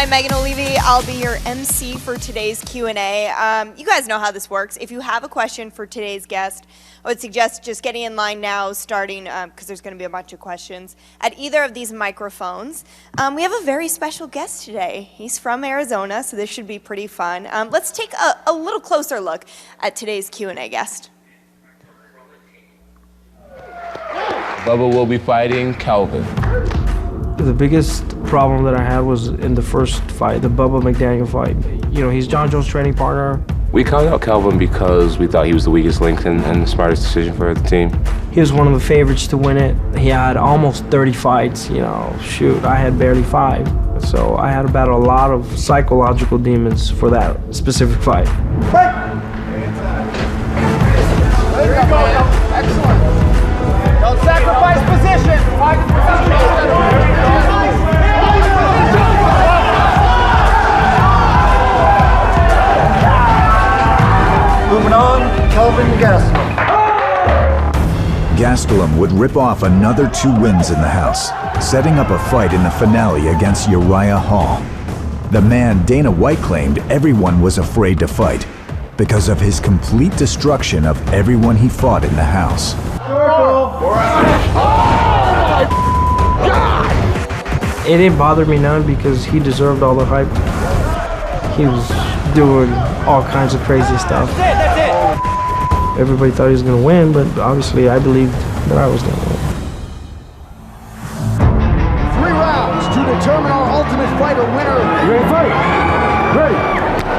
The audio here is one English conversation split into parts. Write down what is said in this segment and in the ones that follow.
I'm Megan O'Leary. I'll be your MC for today's Q&A. You guys know how this works. If you have a question for today's guest, I would suggest just getting in line now, starting, because there's going to be a bunch of questions, at either of these microphones. We have a very special guest today. He's from Arizona, so this should be pretty fun. Let's take a little closer look at today's Q&A guest. Bubba will be fighting Kelvin. The biggest problem that I had was in the first fight, the Bubba McDaniel fight. You know, he's John Jones' training partner. We called out Kelvin because we thought he was the weakest link and the smartest decision for the team. He was one of the favorites to win it. He had almost 30 fights, you know, shoot, I had barely 5. So I had to battle a lot of psychological demons for that specific fight. There you go. Excellent. Don't sacrifice position. Moving on, Kelvin Gastelum. Gastelum would rip off another 2 wins in the house, setting up a fight in the finale against Uriah Hall. The man Dana White claimed everyone was afraid to fight because of his complete destruction of everyone he fought in the house. It didn't bother me none because he deserved all the hype. He was doing all kinds of crazy stuff. That's it. Everybody thought he was going to win, but obviously I believed that I was going to win. 3 rounds to determine our ultimate fighter winner. You ready to fight? Ready.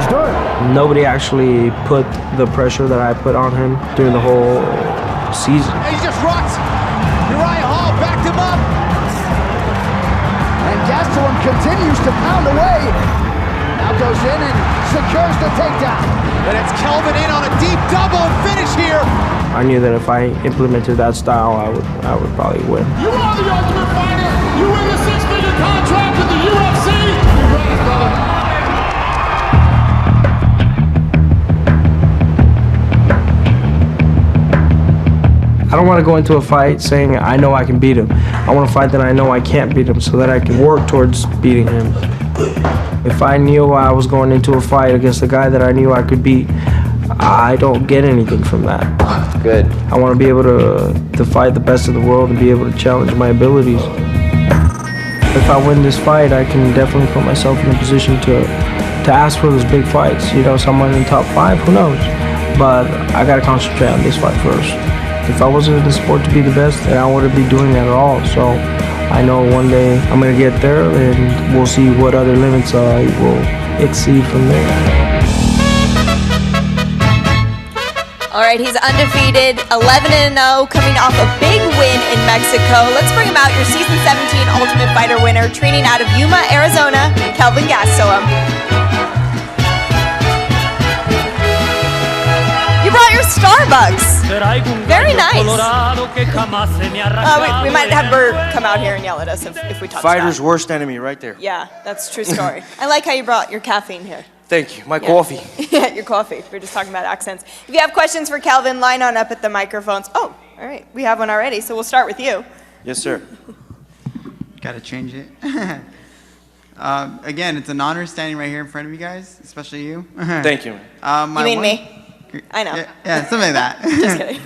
Start. Nobody actually put the pressure that I put on him during the whole season. He just rocks. Uriah Hall backed him up. And Gastelum continues to pound away. Now goes in and secures the takedown. And it's Kelvin in on a deep double and finish here. I knew that if I implemented that style, I would probably win. You are the ultimate fighter. You win the 6-figure contract with the UFC. Congrats, brother. I don't want to go into a fight saying I know I can beat him. I want to fight that I know I can't beat him so that I can work towards beating him. If I knew I was going into a fight against a guy that I knew I could beat, I don't get anything from that. Good. I want to be able to fight the best of the world and be able to challenge my abilities. If I win this fight, I can definitely put myself in a position to ask for those big fights. You know, someone in the top 5, who knows? But I got to concentrate on this fight first. If I wasn't in the sport to be the best, then I wouldn't be doing that at all. So I know one day I'm going to get there, and we'll see what other limits I will exceed from there. All right, he's undefeated, 11-0, coming off a big win in Mexico. Let's bring him out, your Season 17 Ultimate Fighter winner, training out of Yuma, Arizona, Kelvin Gastelum. You brought your Starbucks. Very nice. We might have Bert come out here and yell at us if we talk Fighter's worst enemy right there. Yeah, that's a true story. I like how you brought your caffeine here. Thank you. My coffee. Yeah, your coffee. We were just talking about accents. If you have questions for Kelvin, line on up at the microphones. Oh, all right. We have one already, so we'll start with you. Yes, sir. Gotta change it. Again, it's an honor standing right here in front of you guys, especially you. Thank you. You mean me? I know. Yeah, something like that. Just kidding.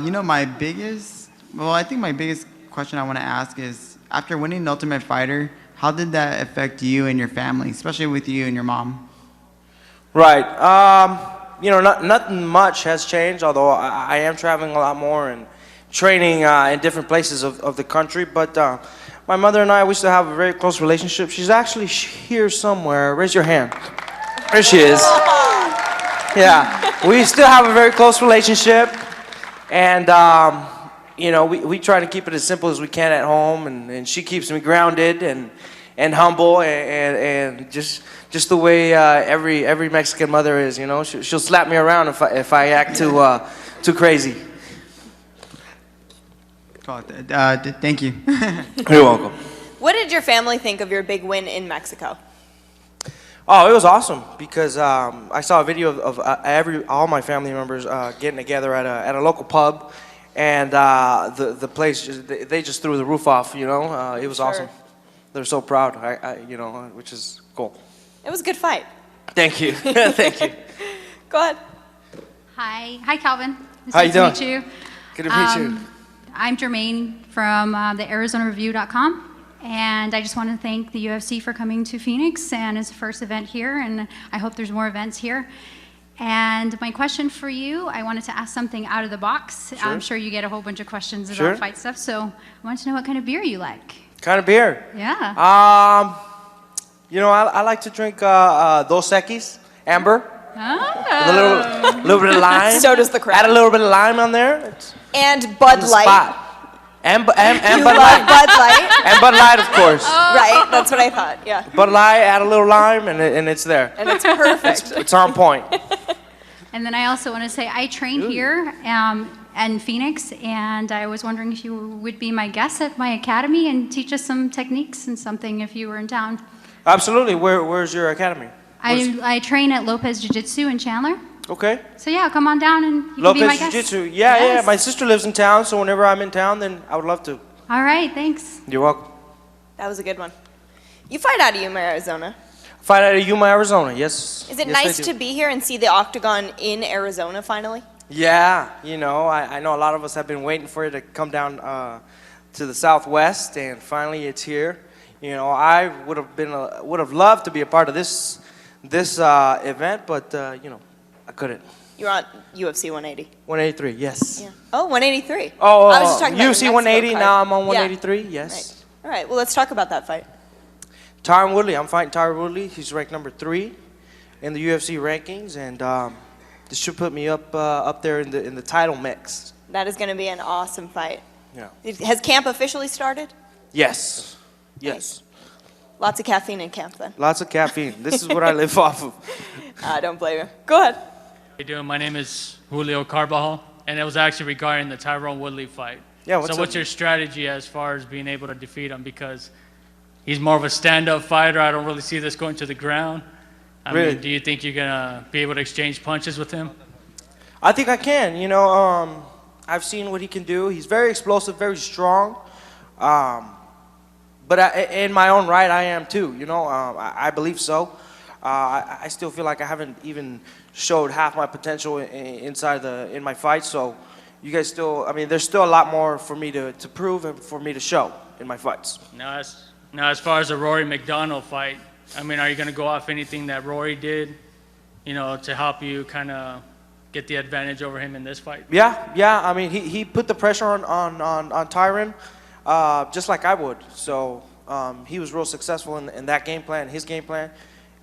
You know, I think my biggest question I want to ask is, after winning the Ultimate Fighter, how did that affect you and your family, especially with you and your mom? Right. You know, nothing much has changed, although I am traveling a lot more and training in different places of the country. But my mother and I, we still have a very close relationship. She's actually here somewhere. Raise your hand. There she is. Yeah, we still have a very close relationship, and you know, we try to keep it as simple as we can at home, and she keeps me grounded and humble, and just the way every Mexican mother is. You know, she'll slap me around if I act too crazy. Thank you. You're welcome. What did your family think of your big win in Mexico? Oh, it was awesome because I saw a video of all my family members getting together at a local pub, and the place they just threw the roof off. You know, it was awesome. They're so proud. You know, which is Cool. It was a good fight. Thank you. Thank you. Go ahead. Hi, Kelvin. It's How you nice doing? to meet you. Good to meet you. I'm Jermaine from the ArizonaReview.com, and I just want to thank the UFC for coming to Phoenix and its first event here, and I hope there's more events here. And my question for you, I wanted to ask something out of the box. Sure. I'm sure you get a whole bunch of questions about Sure. fight stuff, so I wanted to know what kind of beer you like. Kind of beer? Yeah. You know, I like to drink Dos Equis, amber. Oh. With a little bit of lime. So does the crowd. Add a little bit of lime on there. It's And on Bud the Light. spot. And Bud You Light. love Bud Light? And Bud Light, of course. Right, that's what I thought, yeah. Bud Light, add a little lime, and it's there. And it's perfect. It's on point. And then I also want to say I train here in Phoenix, and I was wondering if you would be my guest at my academy and teach us some techniques and something if you were in town. Absolutely. Where's your academy? I train at Lopez Jiu-Jitsu in Chandler. Okay. So yeah, come on down and you can be my Lopez guest. Jiu-Jitsu. Yeah, Yes. yeah. My sister lives in town, so whenever I'm in town, then I would love to. All right, thanks. You're welcome. That was a good one. You fight out of Yuma, Arizona. Fight out of Yuma, Arizona. Yes. Is it Yes, I nice do. to be here and see the octagon in Arizona finally? Yeah, you know, I know a lot of us have been waiting for it to come down to the Southwest, and finally it's here. You know, I would have loved to be a part of this event, but you know, I couldn't. You're on UFC 180. 183, yes. Yeah. Oh, 183. Oh, I was just talking about UFC your Mexico 180. card. Now I'm on Yeah. 183. Yes. Right. All right. Well, let's talk about that fight. Tyron Woodley. I'm fighting Tyron Woodley. He's ranked number 3 in the UFC rankings, and this should put me up there in the title mix. That is going to be an awesome fight. Yeah. Has camp officially started? Yes. Yes. Lots of caffeine in camp then. Lots of caffeine. This is what I live off of. I don't blame you. Go ahead. How you doing? My name is Julio Carbajal, and it was actually regarding the Tyron Woodley fight. Yeah, what's what's up? your strategy as far as being able to defeat him? Because he's more of a stand-up fighter. I don't really see this going to the ground. I Really? mean, do you think you're gonna be able to exchange punches with him? I think I can. You know, I've seen what he can do. He's very explosive, very strong. But in my own right, I am too. You know, I believe so. I still feel like I haven't even showed half my potential in my fight. So you guys still, I mean, there's still a lot more for me to prove and for me to show in my fights. Now, as far as the Rory McDonald fight, I mean, are you gonna go off anything that Rory did, you know, to help you kind of get the advantage over him in this fight? Yeah. I mean, he put the pressure on Tyron, just like I would. So he was real successful in that game plan, his game plan.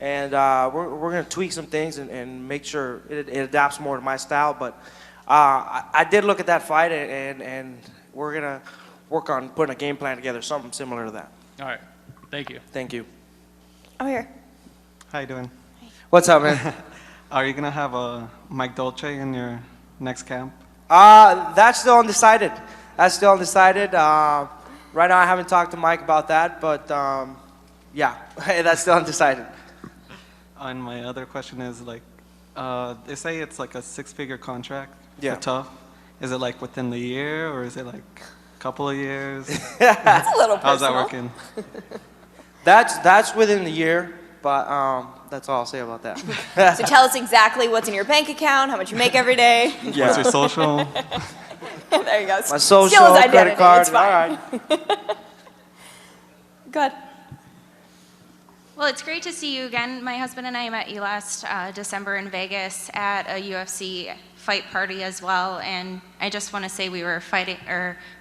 And we're going to tweak some things and make sure it adapts more to my style. But I did look at that fight, and we're going to work on putting a game plan together, something similar to that. All right. Thank you. Thank you. Oh, here. How you doing? What's up, man? Are you gonna have a Mike Dolce in your next camp? That's still undecided. Right now, I haven't talked to Mike about that, but yeah, that's still undecided. And my other question is like, they say it's like a 6-figure contract. Yeah. For Tough. Is it like within the year, or is it like a couple of years? That's a little personal. How's that working? That's within the year, but that's all I'll say about that. So tell us exactly what's in your bank account, how much you make every day. Yeah. What's your social? There you go. My social, Steal his identity. credit card. It's fine. All right. Go ahead. Well, it's great to see you again. My husband and I met you last December in Vegas at a UFC fight party as well, and I just want to say we were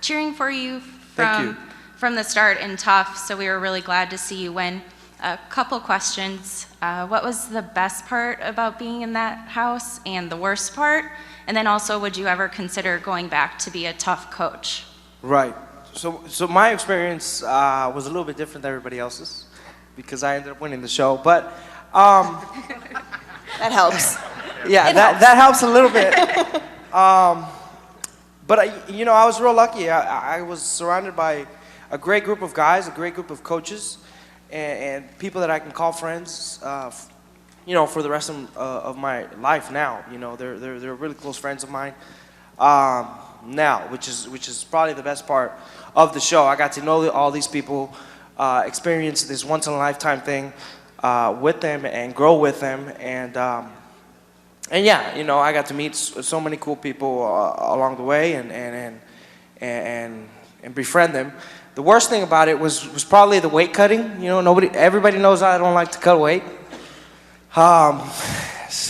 cheering for you from the start in Tough, so we were really glad to see you win. A couple questions. What was the best part about being in that house and the worst part? And then also, would you ever consider going back to be a Tough coach? Right. So my experience was a little bit different than everybody else's because I ended up winning the show. But that helps. Yeah, that helps a little bit. But I was real lucky. I was surrounded by a great group of guys, a great group of coaches, and people that I can call friends. For the rest of my life now. They're really close friends of mine now, which is probably the best part of the show. I got to know all these people, experience this once in a lifetime thing, with them and grow with them. And yeah, you know, I got to meet so many cool people along the way and befriend them. The worst thing about it was probably the weight cutting. You know, everybody knows I don't like to cut weight.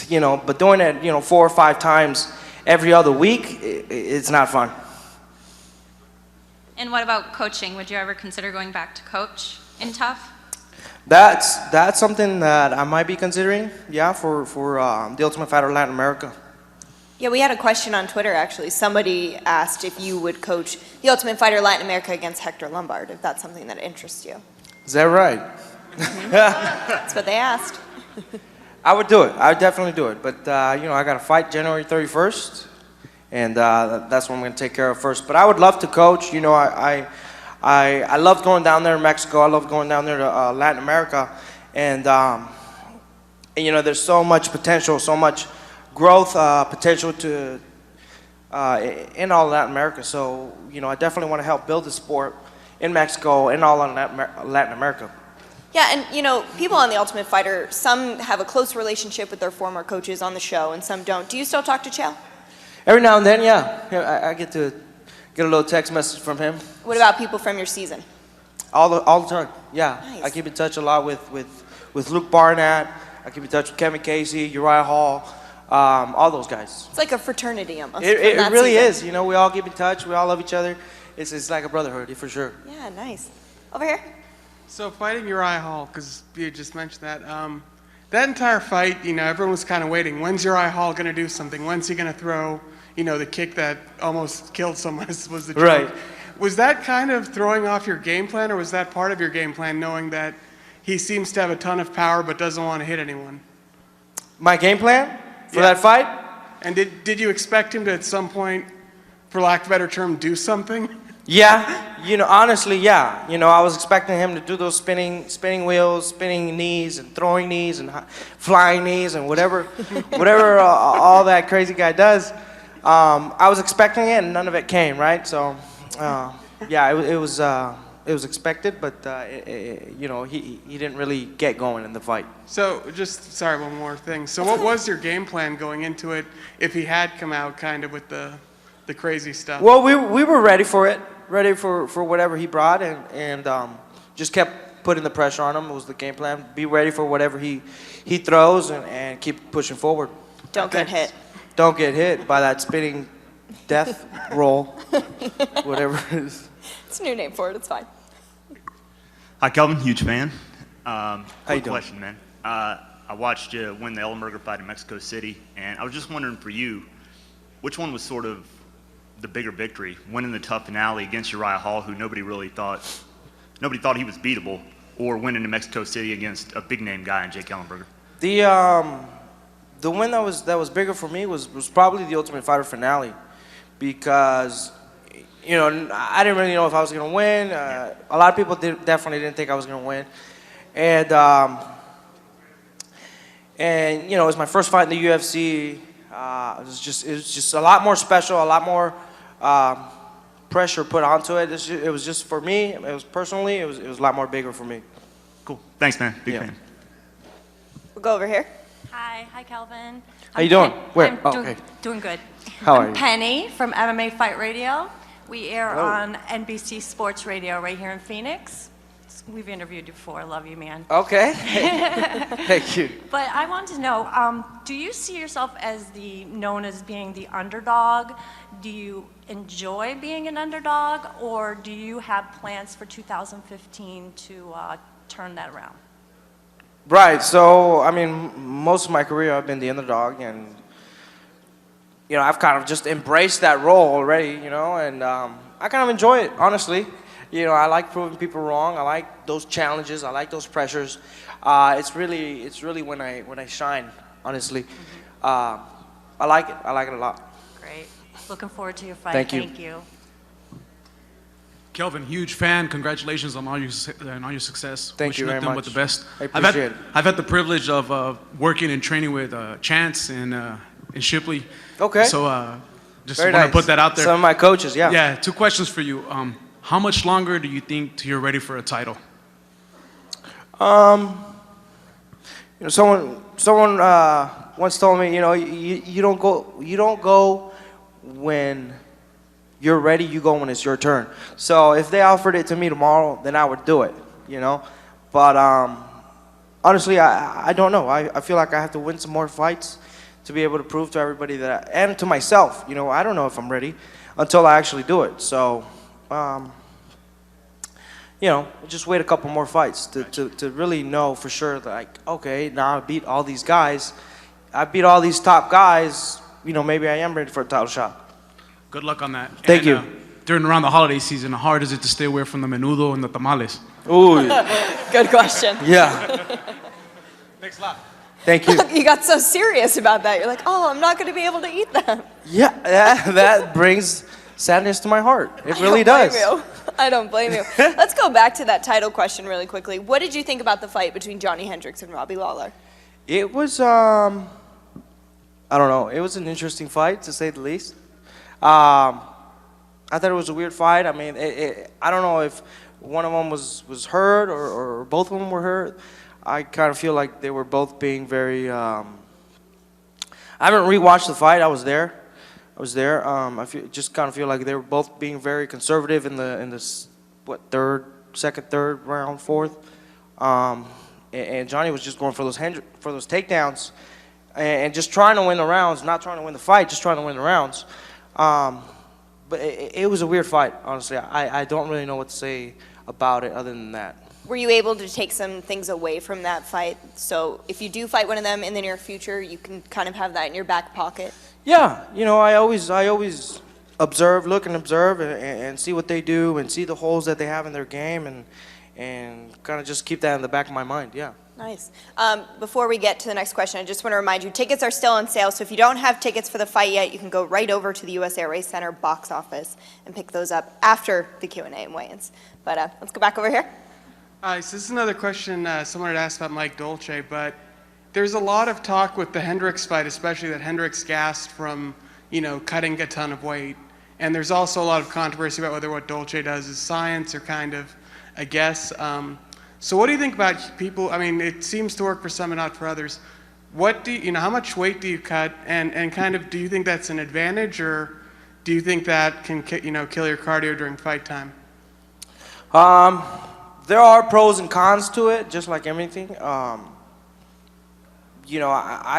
You know, but doing it, you know, 4 or 5 times every other week, it's not fun. And what about coaching? Would you ever consider going back to coach in Tough? That's something that I might be considering, yeah, for the Ultimate Fighter Latin America. Yeah, we had a question on Twitter, actually. Somebody asked if you would coach the Ultimate Fighter Latin America against Hector Lombard, if that's something that interests you. Is that right? That's what they asked. I would do it. I would definitely do it. But, you know, I got to fight January 31st, and that's what I'm going to take care of first. But I would love to coach. You know, I love going down there in Mexico. I love going down there to Latin America. And, you know, there's so much potential, so much growth potential to in all Latin America. So, you know, I definitely want to help build the sport in Mexico and all of Latin America. Yeah, and you know, people on The Ultimate Fighter, some have a close relationship with their former coaches on the show and some don't. Do you still talk to Chael? Every now and then, yeah. I get to get a little text message from him. What about people from your season? All the time, yeah. Nice. I keep in touch a lot with Luke Barnett. I keep in touch with Kevin Casey, Uriah Hall, all those guys. It's like a fraternity almost. It really is. You know, we all keep in touch. We all love each other. It's like a brotherhood, for sure. Yeah, nice. Over here. So fighting Uriah Hall, because you just mentioned that, that entire fight, you know, everyone was kind of waiting. When's Uriah Hall going to do something? When's he going to throw, you know, the kick that almost killed someone was the joke. Right. Was that kind of throwing off your game plan, or was that part of your game plan, knowing that he seems to have a ton of power but doesn't want to hit anyone? My game plan for that fight? And did you expect him to at some point, for lack of a better term, do something? Yeah, you know, honestly, yeah. You know, I was expecting him to do those spinning wheels, spinning knees, and throwing knees, and flying knees, and whatever all that crazy guy does. I was expecting it, and none of it came, right? So, yeah, it was expected, but you know, he didn't really get going in the fight. So, sorry, one more thing. So, what was your game plan going into it if he had come out kind of with the crazy stuff? Well, we were ready for it. Ready for whatever he brought, and just kept putting the pressure on him. It was the game plan. Be ready for whatever he throws and keep pushing forward. Don't get hit. Don't get hit by that spinning death roll, whatever it is. It's a new name for it. It's fine. Hi, Kelvin. Huge fan. How you doing? Question, man. I watched you win the Ellenberger fight in Mexico City, and I was just wondering for you, which one was sort of the bigger victory, winning the tough finale against Uriah Hall, who nobody thought he was beatable, or winning in Mexico City against a big name guy in Jake Ellenberger? The win that was bigger for me was probably the Ultimate Fighter finale, because you know, I didn't really know if I was gonna win. A lot of people definitely didn't think I was gonna win, and you know, it was my first fight in the UFC. It was just a lot more special, a lot more pressure put onto it. It was just for me. It was personally. It was a lot more bigger for me. Cool. Thanks, man. Big fan. We'll go over here. Hi, Kelvin. How you doing? Where? I'm okay. Doing good. How are I'm you? Penny from MMA Fight Radio. We air Hello. on NBC Sports Radio right here in Phoenix. We've interviewed you before. Love you, man. Okay. Thank you. But I wanted to know, do you see yourself as known as being the underdog? Do you enjoy being an underdog, or do you have plans for 2015 to turn that around? Right. So, I mean, most of my career I've been the underdog, and you know, I've kind of just embraced that role already, you know, and I kind of enjoy it, honestly. You know, I like proving people wrong. I like those challenges. I like those pressures. It's really when I shine, honestly. I like it. I like it a lot. Great. Looking forward to your fight. Thank you. Thank you. Kelvin, huge fan. Congratulations on all your success. Thank you very Nothing much. but the best. I appreciate it. I've had the privilege of working and training with Chance in Shipley. Okay. So just Very want nice. to put that out there. Some of my coaches, yeah. Yeah. 2 questions for you. How much longer do you think till you're ready for a title? someone once told me, you don't go when you're ready. You go when it's your turn. So if they offered it to me tomorrow, then I would do it. But honestly, I don't know. I feel like I have to win some more fights to be able to prove to everybody and to myself, I don't know if I'm ready until I actually do it. So, just wait a couple more fights to really know for sure that, like, okay, now I beat all these guys. I beat all these top guys. Maybe I am ready for a title shot. Good luck on that. Thank you. Around the holiday season, how hard is it to stay away from the menudo and the tamales? Ooh. Good question. Yeah. Thanks a lot. Thank you. You got so serious about that. You're like, oh, I'm not going to be able to eat them. Yeah, that brings sadness to my heart. It really does. I don't blame you. Let's go back to that title question really quickly. What did you think about the fight between Johny Hendricks and Robbie Lawler? It was, I don't know. It was an interesting fight, to say the least. I thought it was a weird fight. I mean, I don't know if one of them was hurt or both of them were hurt. I kind of feel like they were both being very. I haven't rewatched the fight. I was there. I just kind of feel like they were both being very conservative in the second, third round, fourth. And Johny was just going for those takedowns and just trying to win the rounds, not trying to win the fight, just trying to win the rounds. But it was a weird fight, honestly. I don't really know what to say about it other than that. Were you able to take some things away from that fight? So if you do fight one of them in the near future, you can kind of have that in your back pocket? Yeah, I always look and observe and see what they do and see the holes that they have in their game and kind of just keep that in the back of my mind, yeah. Nice. Before we get to the next question, I just want to remind you, tickets are still on sale, so if you don't have tickets for the fight yet, you can go right over to the US Air Race Center box office and pick those up after the Q&A and weigh-ins. But let's go back over here. So this is another question someone had asked about Mike Dolce, but there's a lot of talk with the Hendricks fight, especially that Hendricks gassed from, cutting a ton of weight. And there's also a lot of controversy about whether what Dolce does is science or kind of a guess. So what do you think about people? I mean, it seems to work for some and not for others. What do how much weight do you cut, and kind of do you think that's an advantage, or do you think that can kill your cardio during fight time? There are pros and cons to it, just like everything. I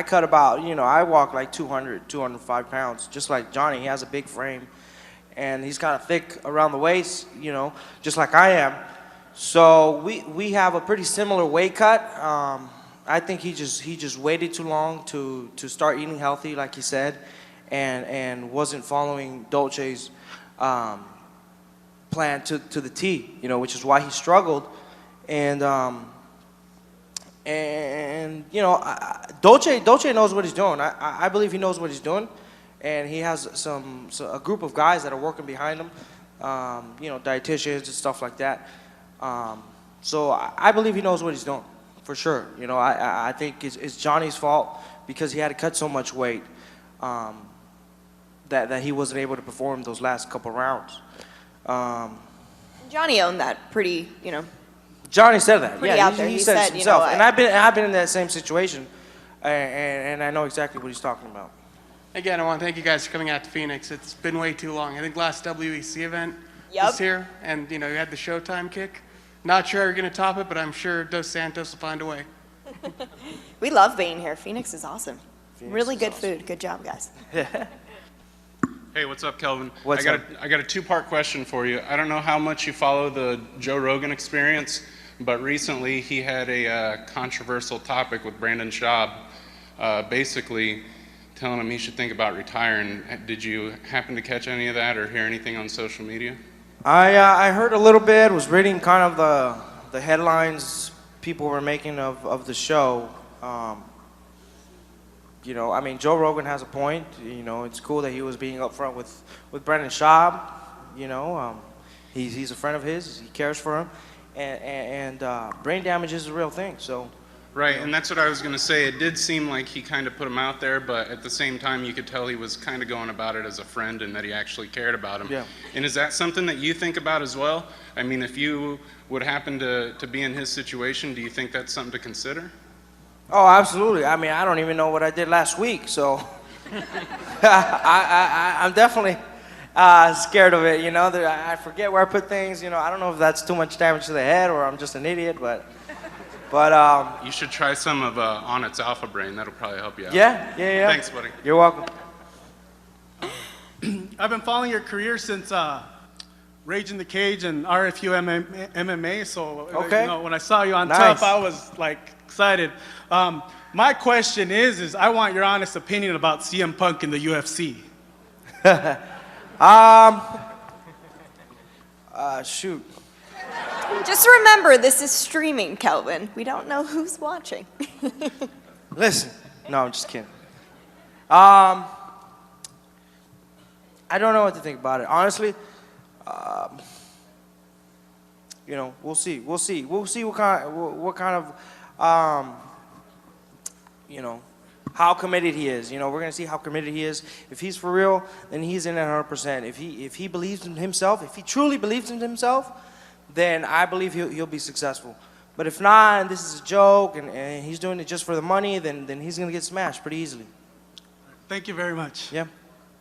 cut about, I walk like 200, 205 pounds, just like Johny. He has a big frame, and he's kind of thick around the waist, just like I am. So we have a pretty similar weight cut. I think he just waited too long to start eating healthy, like he said, and wasn't following Dolce's plan to the T, which is why he struggled. And Dolce knows what he's doing. I believe he knows what he's doing, and he has a group of guys that are working behind him, dietitians and stuff like that. So I believe he knows what he's doing, for sure. I think it's Johnny's fault because he had to cut so much weight that he wasn't able to perform those last couple rounds. Johny owned that pretty, Johny said that. Pretty yeah, out there. He said it himself. And I've been in that same situation, and I know exactly what he's talking about. Again, I want to thank you guys for coming out to Phoenix. It's been way too long. I think last WEC event was here, and you had the Showtime kick. Not sure you're going to top it, but I'm sure Dos Santos will find a way. We love being here. Phoenix is awesome. Phoenix really is good awesome. food. Good job, guys. Hey, what's up, Kelvin? What's I up? got a two-part question for you. I don't know how much you follow the Joe Rogan Experience, but recently he had a controversial topic with Brandon Schaub, basically telling him he should think about retiring. Did you happen to catch any of that or hear anything on social media? I heard a little bit, was reading kind of the headlines people were making of the show. Joe Rogan has a point. It's cool that he was being upfront with Brandon Schaub. He's a friend of his. He cares for him. And brain damage is a real thing. So. Right, and that's what I was going to say. It did seem like he kind of put him out there, but at the same time, you could tell he was kind of going about it as a friend and that he actually cared about him. Yeah. And is that something that you think about as well? I mean, if you would happen to be in his situation, do you think that's something to consider? Oh, absolutely. I mean, I don't even know what I did last week, so I'm definitely scared of it. You know, I forget where I put things. You know, I don't know if that's too much damage to the head or I'm just an idiot, but you should try some of On Its Alpha Brain. That'll probably help you out. Yeah. Thanks, buddy. You're welcome. I've been following your career since Rage in the Cage and RFU MMA. So Okay. you know, when I saw you on Nice. Tough, I was like excited. My question is I want your honest opinion about CM Punk in the UFC. Shoot. Just remember, this is streaming, Kelvin. We don't know who's watching. Listen. No, I'm just kidding. I don't know what to think about it. Honestly, you know, we'll see. We'll see what kind of, you know, how committed he is. You know, we're gonna see how committed he is. If he's for real, then he's in at 100%. If he believes in himself, if he truly believes in himself, then I believe he'll be successful. But if not, and this is a joke, and he's doing it just for the money, then he's gonna get smashed pretty easily. Thank you very much. Yeah.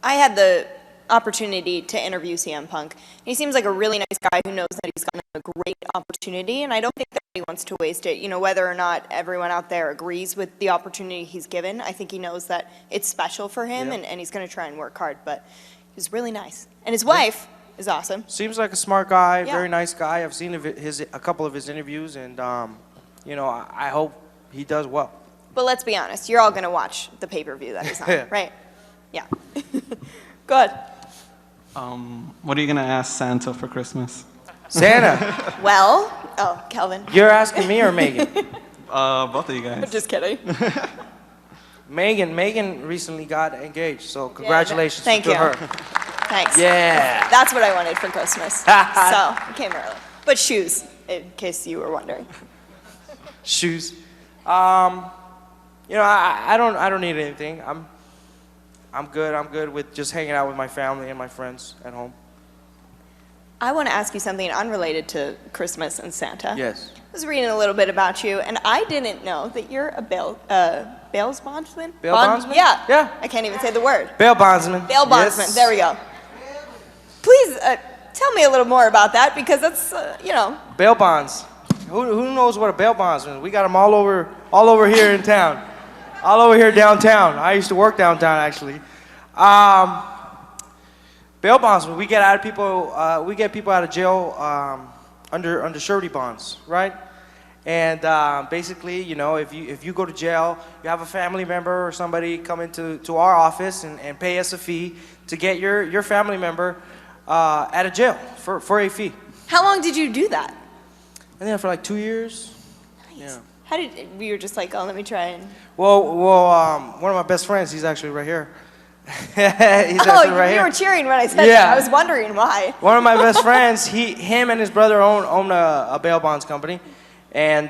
I had the opportunity to interview CM Punk. He seems like a really nice guy who knows that he's got a great opportunity, and I don't think that he wants to waste it. You know, whether or not everyone out there agrees with the opportunity he's given, I think he knows that it's special for him, Yeah. and he's going to try and work hard. But he's really nice. And his wife is awesome. Seems like a smart guy, Yeah. very nice guy. I've seen a couple of his interviews, and you know, I hope he does well. But let's be honest, you're all going to watch the pay-per-view that he's on, Yeah. right? Yeah. Good. What are you gonna ask Santa for Christmas? Santa. Well, oh, Kelvin. You're asking me or Megan? Both of you guys. Just kidding. Megan recently got engaged, so congratulations Thank to you. her. Thanks. Yeah. That's what I wanted for Christmas. So, it came early. But shoes, in case you were wondering. Shoes. You know, I don't need anything. I'm good with just hanging out with my family and my friends at home. I want to ask you something unrelated to Christmas and Santa. Yes. I was reading a little bit about you, and I didn't know that you're a bail bondsman? Bail bondsman? Yeah. Yeah. I can't even say the word. Bail bondsman. Bail bondsman. Yes. There we go. Please tell me a little more about that, because that's, you know. Bail bonds. Who knows what a bail bondsman is? We got them all over here in town. All over here downtown. I used to work downtown, actually. Bail bondsman, we get people out of jail under surety bonds, right? And basically, you know, if you go to jail, you have a family member or somebody come into our office and pay us a fee to get your family member out of jail for a fee. How long did you do that? I think for like 2 years. Nice. Yeah. How did you were just like, oh, let me try and. Well, one of my best friends, he's actually right here. He's actually right you here. were cheering when I said Yeah. that. I was wondering why. One of my best friends, him and his brother own a bail bonds company, and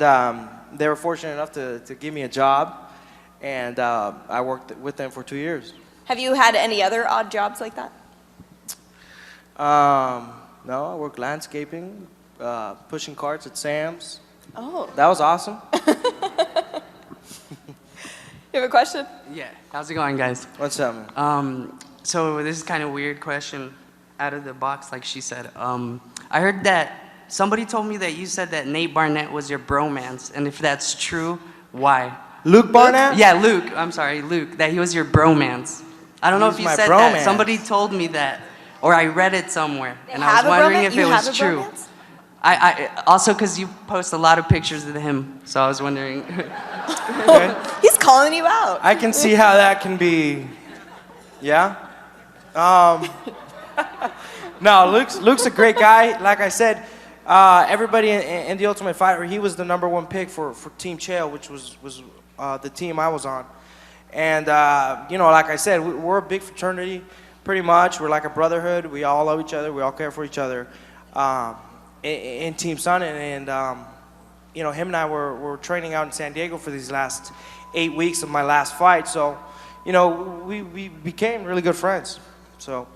they were fortunate enough to give me a job, and I worked with them for 2 years. Have you had any other odd jobs like that? No, I worked landscaping, pushing carts at Sam's. Oh. That was awesome. You have a question? Yeah. How's it going, guys? What's up, man? So this is kind of a weird question, out of the box, like she said. I heard that somebody told me that you said that Nate Barnett was your bromance, and if that's true, why? Luke Barnett? Yeah, Luke. I'm sorry, Luke. That he was your bromance. I don't know if you said that. Somebody told me that, or I read it somewhere, and I was wondering if it was true. I also because you post a lot of pictures of him, so I was wondering. Okay. He's calling you out. I can see how that can be. Yeah. No, Luke's a great guy. Like I said, everybody in the Ultimate Fighter, he was the #1 pick for Team Chael, which was the team I was on. And you know, like I said, we're a big fraternity, pretty much. We're like a brotherhood. We all love each other. We all care for each other. In Team Sun, and you know, him and I were training out in San Diego for these last 8 weeks of my last fight. So, you know, we became really good friends. So,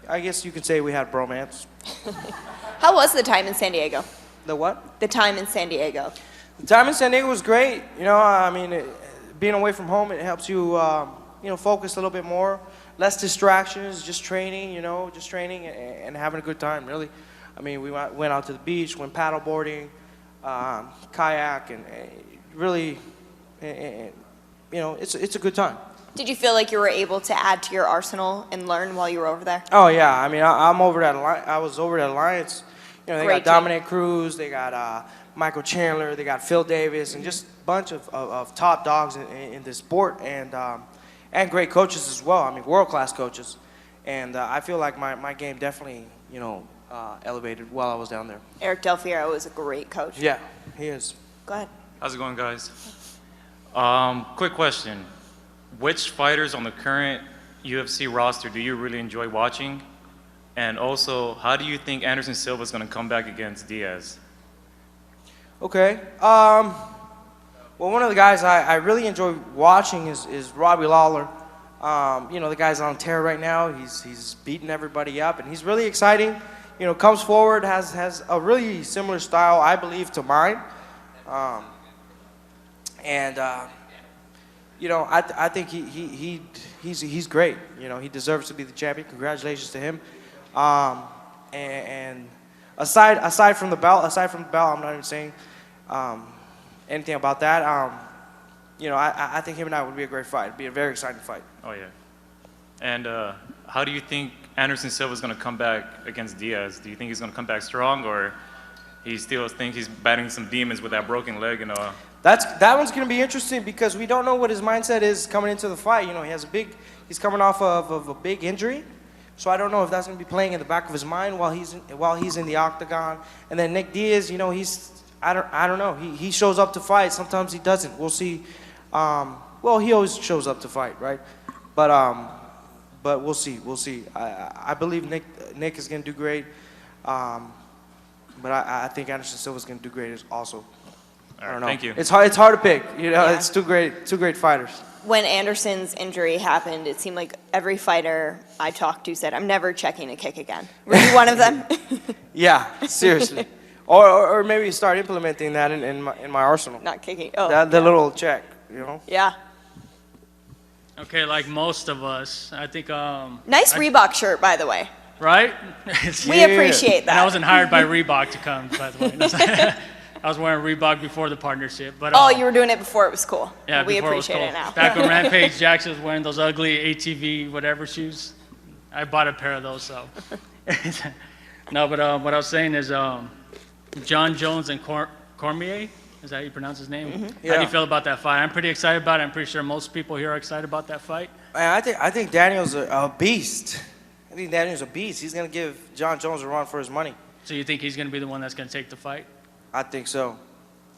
I guess you could say we had bromance. How was the time in San Diego? The what? The time in San Diego. The time in San Diego was great. You know, I mean, being away from home, it helps you, you know, focus a little bit more. Less distractions, just training, you know, just training and having a good time, really. I mean, we went out to the beach, went paddle boarding, kayak, and really, you know, it's a good time. Did you feel like you were able to add to your arsenal and learn while you were over there? Oh yeah, I mean, I was over at Alliance. You know, they Great got team. Dominic Cruz, they got Michael Chandler, they got Phil Davis, and just a bunch of top dogs in this sport, and great coaches as well. I mean, world-class coaches. And I feel like my game definitely, you know, elevated while I was down there. Eric Del Fiero is a great coach. Yeah, he is. Go ahead. How's it going, guys? Quick question. Which fighters on the current UFC roster do you really enjoy watching? And also, how do you think Anderson Silva is going to come back against Diaz? Okay. Well, one of the guys I really enjoy watching is Robbie Lawler. You know, the guy's on tear right now. He's beating everybody up, and he's really exciting. You know, comes forward, has a really similar style, I believe, to mine. You know, I think he's great. You know, he deserves to be the champion. Congratulations to him. And aside from the belt, I'm not even saying anything about that. You know, I think him and I would be a great fight. It'd be a very exciting fight. Oh, yeah. And how do you think Anderson Silva is going to come back against Diaz? Do you think he's going to come back strong, or he still thinks he's batting some demons with that broken leg? And that one's going to be interesting because we don't know what his mindset is coming into the fight. You know, he's coming off of a big injury, so I don't know if that's going to be playing in the back of his mind while he's in the octagon. And then Nick Diaz, you know, I don't know. He shows up to fight. Sometimes he doesn't. We'll see. Well, he always shows up to fight, right? But we'll see. We'll see. I believe Nick is going to do great. But I think Anderson Silva is going to do great also. I don't know. Thank you. It's hard to pick. You know, it's two great fighters. When Anderson's injury happened, it seemed like every fighter I talked to said, "I'm never checking a kick again." Were you one of them? Yeah, seriously. Or maybe start implementing that in my arsenal. Not kicking. Oh, the little check, you know. Yeah. Okay, like most of us, I think. Nice Reebok shirt, by the way. Right? We appreciate that. And I wasn't hired by Reebok to come, by the way. I was wearing Reebok before the partnership. But you were doing it before it was cool. Yeah, we before appreciate it was cool. it now. Back when Rampage Jackson was wearing those ugly ATV whatever shoes, I bought a pair of those. So no, but what I was saying is John Jones and Cormier. Is that how you pronounce his name? Mm-hmm. How Yeah. do you feel about that fight? I'm pretty excited about it. I'm pretty sure most people here are excited about that fight. Man, I think Daniel's a beast. I think Daniel's a beast. He's gonna give John Jones a run for his money. So you think he's going to be the one that's going to take the fight? I think so.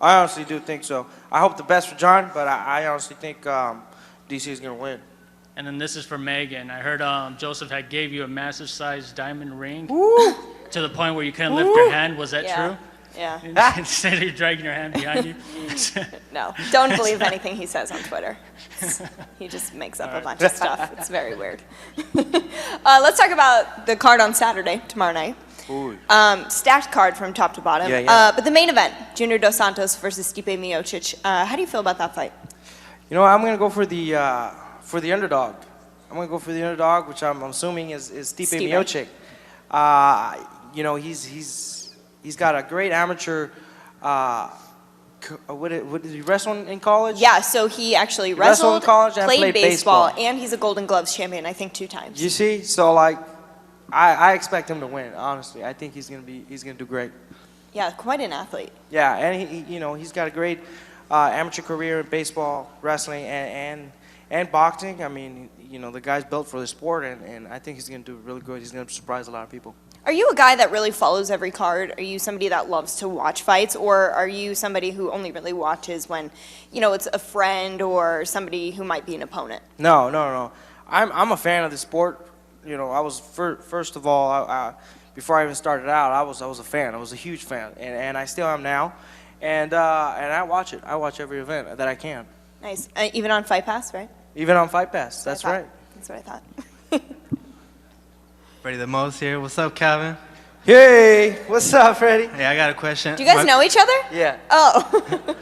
I honestly do think so. I hope the best for John, but I honestly think DC is gonna win. And then this is for Megan. I heard Joseph had gave you a massive size diamond ring to the point where you couldn't lift your hand. Was that true? Yeah. Instead of dragging your hand behind you? No, don't believe anything he says on Twitter. He just makes up a bunch of stuff. It's very weird. Let's talk about the card on Saturday, tomorrow night. Stacked card from top to bottom. Yeah. But the main event, Junior Dos Santos versus Stipe Miocic. How do you feel about that fight? You know, I'm gonna go for the underdog. I'm gonna go for the underdog, which I'm assuming is Stipe Miocic. You know, he's got a great amateur. What did he wrestle in college? Yeah, so he actually wrestled in college and played played baseball, baseball. and he's a Golden Gloves champion, I think 2 times. You see, so like, I expect him to win. Honestly, I think he's gonna do great. Yeah, quite an athlete. Yeah, and he's got a great amateur career in baseball, wrestling, and boxing. I mean, you know, the guy's built for the sport, and I think he's gonna do really good. He's gonna surprise a lot of people. Are you a guy that really follows every card? Are you somebody that loves to watch fights, or are you somebody who only really watches when, you know, it's a friend or somebody who might be an opponent? No. I'm a fan of the sport. You know, I was first of all, before I even started out, I was a fan. I was a huge fan, and I still am now. And I watch it. I watch every event that I can. Nice. Even on Fight Pass, right? Even on Fight Pass. That's right. That's what I thought. Ready the most here. What's up, Kelvin? Hey, what's up, Freddie? Hey, I got a question. Do you guys know each other? Yeah. Oh.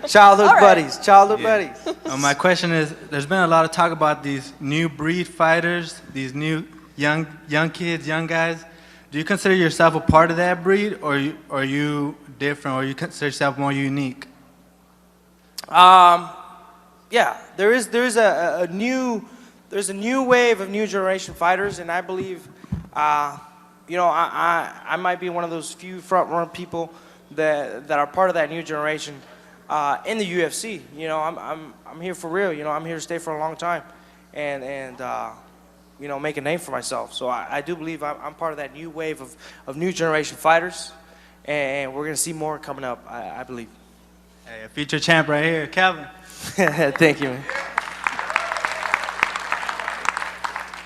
Childhood All right. buddies, childhood buddies. My question is, there's been a lot of talk about these new breed fighters, these new young kids, young guys. Do you consider yourself a part of that breed, or are you different, or you consider yourself more unique? Yeah, there's a new wave of new generation fighters, and I believe, I might be one of those few front run people that are part of that new generation in the UFC. I'm here for real. I'm here to stay for a long time, and make a name for myself. So I do believe I'm part of that new wave of new generation fighters, and we're gonna see more coming up. I believe. Hey, a future champ right here, Kelvin. Thank you, man.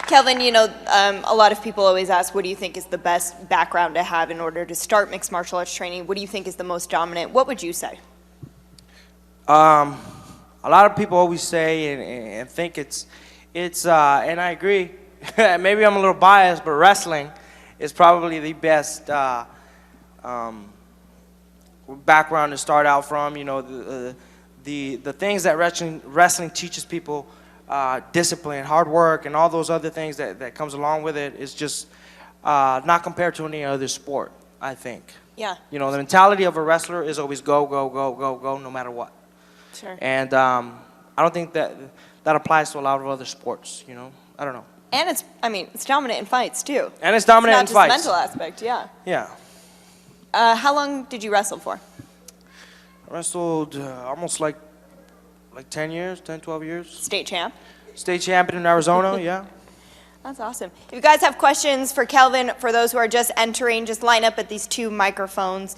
Kelvin, a lot of people always ask, what do you think is the best background to have in order to start mixed martial arts training? What do you think is the most dominant? What would you say? A lot of people always say and think it's and I agree. Maybe I'm a little biased, but wrestling is probably the best background to start out from. The things that wrestling teaches people, discipline, hard work, and all those other things that comes along with it is just not compared to any other sport, I think. Yeah. The mentality of a wrestler is always go, go, go, go, go, no matter what. Sure. And I don't think that applies to a lot of other sports, I don't know. And it's dominant in fights too. And it's dominant in It's fights. not just the mental aspect, yeah. Yeah. How long did you wrestle for? I wrestled almost like 10 years, 10, 12 years. State champ? State champion in Arizona, yeah. That's awesome. If you guys have questions for Kelvin, for those who are just entering, just line up at these 2 microphones.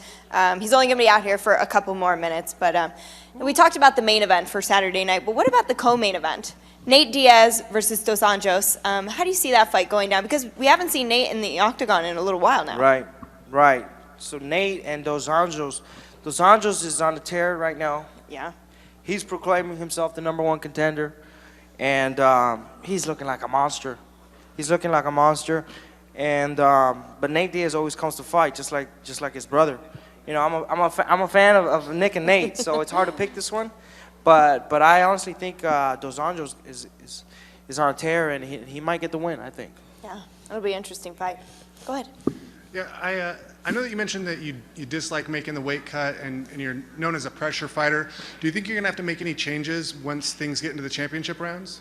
He's only going to be out here for a couple more minutes, but we talked about the main event for Saturday night, but what about the co-main event? Nate Diaz versus Dos Anjos. How do you see that fight going down? Because we haven't seen Nate in the octagon in a little while now. Right. So Nate and Dos Anjos is on the tear right now. Yeah. He's proclaiming himself the #1 contender, and he's looking like a monster. And but Nate Diaz always comes to fight, just like his brother. I'm a fan of Nick and Nate, so it's hard to pick this one. But I honestly think Dos Anjos is on a tear, and he might get the win, I think. Yeah, it'll be an interesting fight. Go ahead. Yeah, I know that you mentioned that you dislike making the weight cut, and you're known as a pressure fighter. Do you think you're going to have to make any changes once things get into the championship rounds?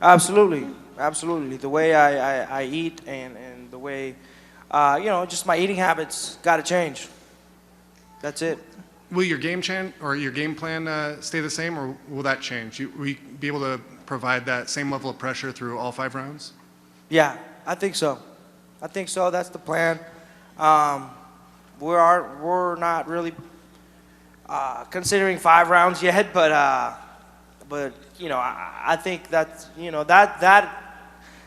Absolutely. The way I eat and the way, just my eating habits got to change. That's it. Will your game plan stay the same, or will that change? Will you be able to provide that same level of pressure through all 5 rounds? Yeah, I think so. That's the plan. We're not really considering 5 rounds yet, but I think that's that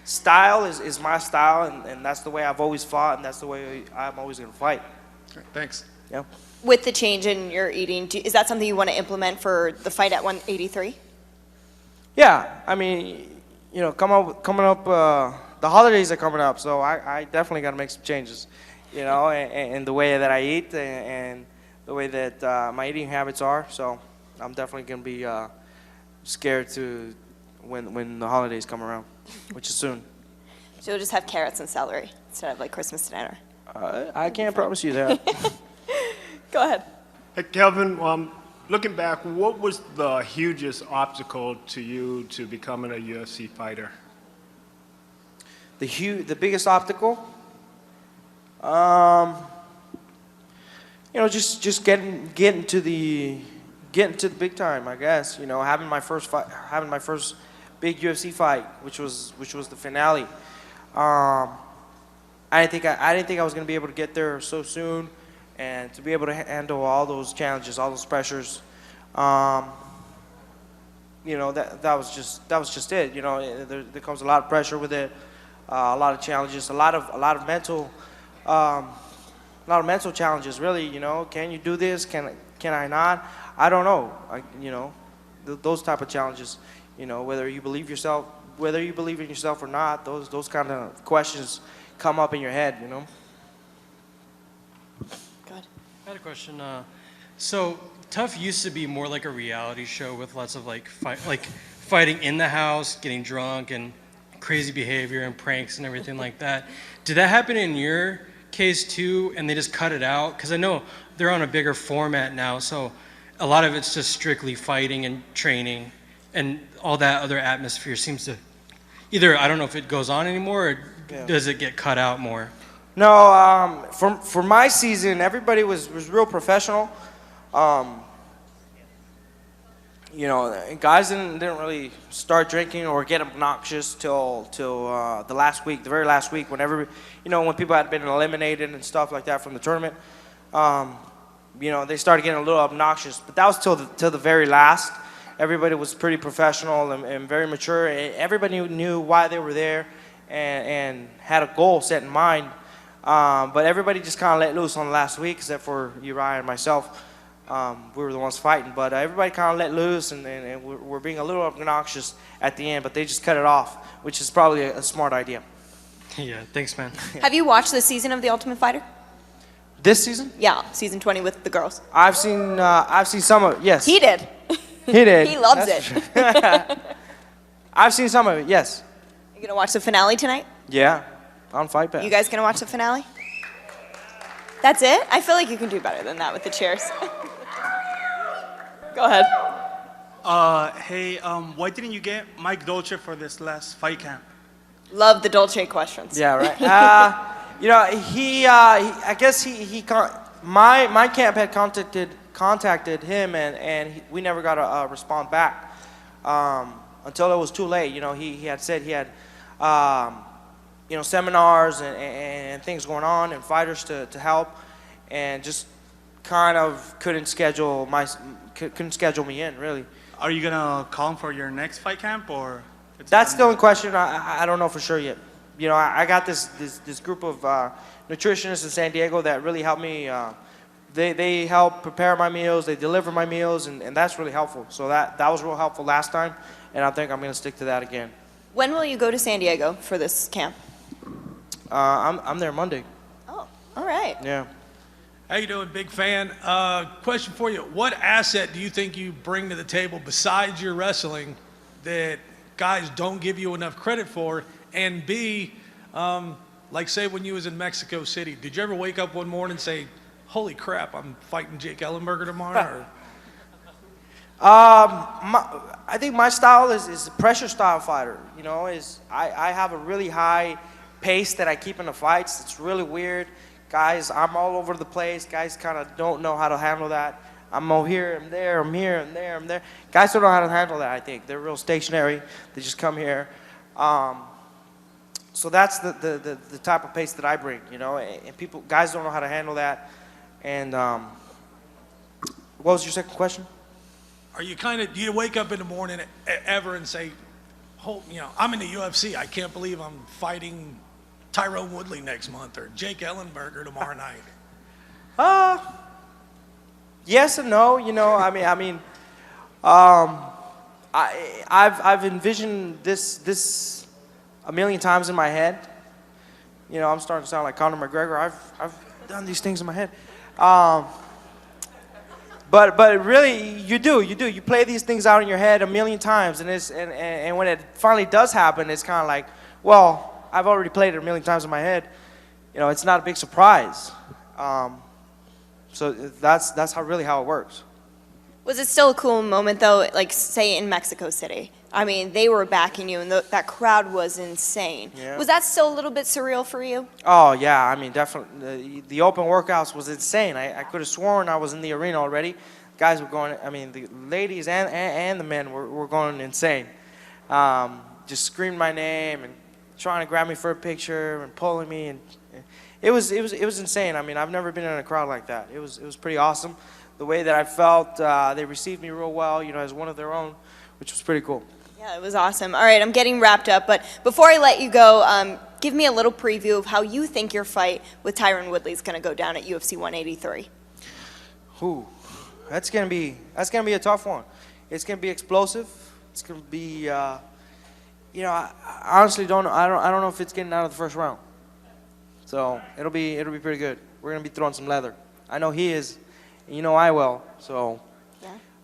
style is my style, and that's the way I've always fought, and that's the way I'm always gonna fight. Okay, thanks. Yeah. With the change in your eating, is that something you want to implement for the fight at 183? Yeah, I mean, coming up, the holidays are coming up, so I definitely got to make some changes, in the way that I eat and the way that my eating habits are. So I'm definitely going to be scared to when the holidays come around, which is soon. So you'll just have carrots and celery instead of like Christmas dinner. I can't promise you that. Go ahead. Hey, Kelvin, looking back, what was the hugest obstacle to you to becoming a UFC fighter? The biggest obstacle? Just getting to the big time, I guess. Having my first big UFC fight, which was the finale. I didn't think I was gonna be able to get there so soon, and to be able to handle all those challenges, all those pressures. That was just it. There comes a lot of pressure with it, a lot of challenges, a lot of mental challenges. Really, can you do this? Can I not? I don't know. Those type of challenges. Whether you believe in yourself or not. Those kind of questions come up in your head. Go ahead. I had a question. So Tough used to be more like a reality show with lots of like fighting in the house, getting drunk, and crazy behavior and pranks and everything like that. Did that happen in your case too, and they just cut it out? Because I know they're on a bigger format now, so a lot of it's just strictly fighting and training, and all that other atmosphere seems to either, I don't know if it goes on anymore, or does it get cut out more? No, for my season, everybody was real professional. You know, guys didn't really start drinking or get obnoxious till the last week, the very last week, whenever, you know, when people had been eliminated and stuff like that from the tournament. You know, they started getting a little obnoxious, but that was till the very last. Everybody was pretty professional and very mature. Everybody knew why they were there and had a goal set in mind. But everybody just kind of let loose on the last week, except for Uriah and myself. We were the ones fighting, but everybody kind of let loose, and we're being a little obnoxious at the end, but they just cut it off, which is probably a smart idea. Yeah, thanks, man. Have you watched this season of The Ultimate Fighter? This season? Yeah, season 20 with the girls. I've seen some of it, yes. He did. He did. He loves it. I've seen some of it, yes. You gonna watch the finale tonight? Yeah, on Fight Pass. You guys gonna watch the finale? That's it? I feel like you can do better than that with the cheers. Go ahead. Hey, why didn't you get Mike Dolce for this last fight camp? Love the Dolce questions. Yeah, right. You know, I guess my camp had contacted him, and we never got a response back until it was too late. You know, he had said he had you know, seminars and things going on and fighters to help, and just kind of couldn't schedule me in, really. Are you gonna call him for your next fight camp, or? That's still in question. I don't know for sure yet. You know, I got this group of nutritionists in San Diego that really help me. They help prepare my meals, they deliver my meals, and that's really helpful. So that was real helpful last time, and I think I'm going to stick to that again. When will you go to San Diego for this camp? I'm there Monday. Oh, all right. Yeah. How you doing, big fan? Question for you. What asset do you think you bring to the table besides your wrestling that guys don't give you enough credit for? And B, like say when you was in Mexico City, did you ever wake up one morning and say, holy crap, I'm fighting Jake Ellenberger tomorrow? I think my style is a pressure style fighter. You know, I have a really high pace that I keep in the fights. It's really weird. Guys, I'm all over the place. Guys kind of don't know how to handle that. I'm over here, I'm there, I'm here, I'm there, I'm there. Guys don't know how to handle that, I think. They're real stationary. They just come here. So that's the type of pace that I bring, you know, and guys don't know how to handle that. And what was your second question? Are you do you wake up in the morning ever and say, you know, I'm in the UFC, I can't believe I'm fighting Tyrone Woodley next month or Jake Ellenberger tomorrow night? Yes and no. You know, I've envisioned this a million times in my head. You know, I'm starting to sound like Conor McGregor. I've done these things in my head. But really, you do. You play these things out in your head a million times, and when it finally does happen, it's kind of like, well, I've already played it a million times in my head. You know, it's not a big surprise. So that's how it works. Was it still a cool moment though, like say in Mexico City? I mean, they were backing you, and that crowd was insane. Yeah. Was that still a little bit surreal for you? Oh yeah, I mean definitely. The open workouts was insane. I could have sworn I was in the arena already. Guys were going. I mean, the ladies and the men were going insane. Just screamed my name and trying to grab me for a picture and pulling me, and it was insane. I mean, I've never been in a crowd like that. It was pretty awesome. The way that I felt, they received me real well, you know, as one of their own, which was pretty cool. Yeah, it was awesome. All right, I'm getting wrapped up, but before I let you go, give me a little preview of how you think your fight with Tyron Woodley is going to go down at UFC 183. Ooh, that's gonna be a tough one. It's gonna be explosive. It's gonna be, you know, I honestly don't know. I don't know if it's getting out of the first round. So it'll be pretty good. We're gonna be throwing some leather. I know he is, and you know I will. So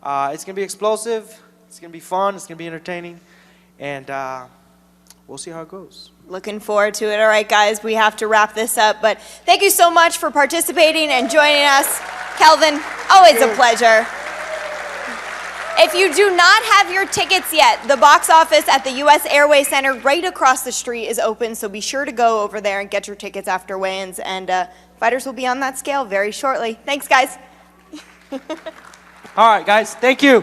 it's gonna be explosive. It's gonna be fun. It's gonna be entertaining, and we'll see how it goes. Looking forward to it. All right, guys, we have to wrap this up, but thank you so much for participating and joining us. Kelvin, always a pleasure. If you do not have your tickets yet, the box office at the U.S. Airway Center right across the street is open, so be sure to go over there and get your tickets after weigh-ins, and fighters will be on that scale very shortly. Thanks, guys. All right, guys, thank you.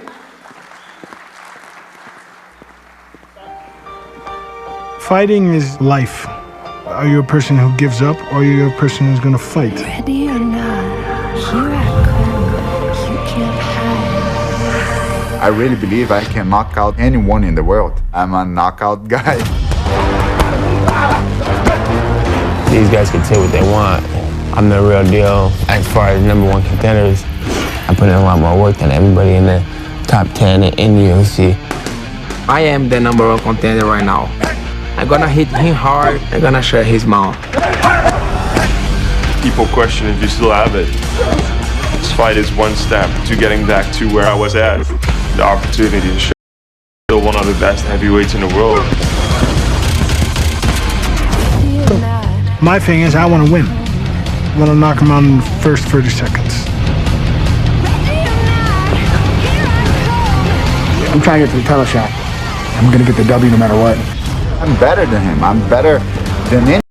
Fighting is life. Are you a person who gives up, or are you a person who's going to fight? Ready or not, here I come. You can't hide. I really believe I can knock out anyone in the world. I'm a knockout guy. These guys can say what they want. I'm the real deal. As far as #1 contenders, I put in a lot more work than everybody in the top 10 in UFC. I am the #1 contender right now. I'm gonna hit him hard. I'm gonna shut his mouth. People question if you still have it. This fight is one step to getting back to where I was at. The opportunity to show still one of the best heavyweights in the world. My thing is, I want to win. I want to knock him out in the first 30 seconds. I'm trying to get to the title shot. I'm going to get the W no matter what. I'm better than him. I'm better than any.